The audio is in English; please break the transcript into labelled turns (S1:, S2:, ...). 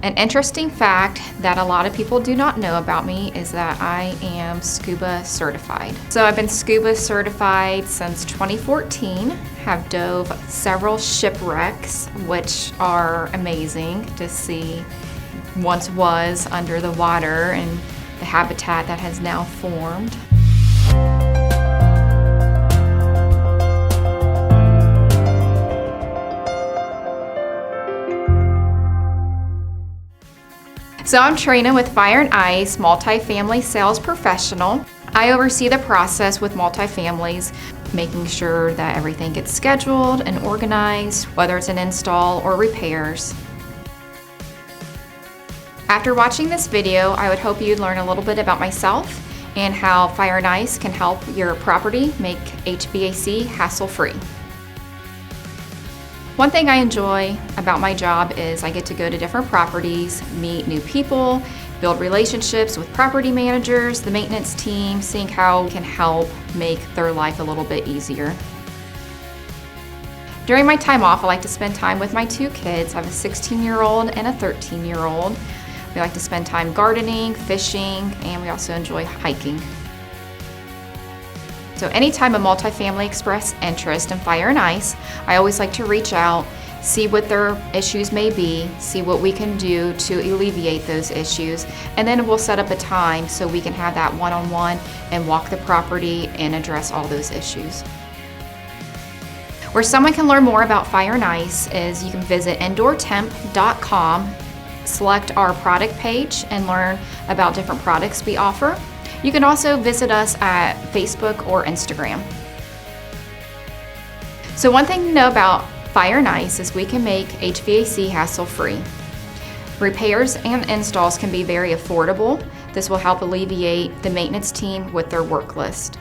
S1: An interesting fact that a lot of people do not know about me is that I am scuba certified. So I've been scuba certified since 2014, have dove several shipwrecks, which are amazing to see once was under the water and the habitat that has now formed. So I'm Trina with Fire and Ice, multifamily sales professional. I oversee the process with multifamilies, making sure that everything gets scheduled and organized, whether it's an install or repairs. After watching this video, I would hope you'd learn a little bit about myself and how Fire and Ice can help your property make HVAC hassle-free. One thing I enjoy about my job is I get to go to different properties, meet new people, build relationships with property managers, the maintenance team, seeing how we can help make their life a little bit easier. During my time off, I like to spend time with my two kids. I have a 16-year-old and a 13-year-old. We like to spend time gardening, fishing, and we also enjoy hiking. So anytime a multifamily express interest in Fire and Ice, I always like to reach out, see what their issues may be, see what we can do to alleviate those issues, and then we'll set up a time so we can have that one-on-one and walk the property and address all those issues. Where someone can learn more about Fire and Ice is you can visit indoortemp.com, select our product page, and learn about different products we offer. You can also visit us at Facebook or Instagram. So one thing to know about Fire and Ice is we can make HVAC hassle-free. Repairs and installs can be very affordable. This will help alleviate the maintenance team with their work list.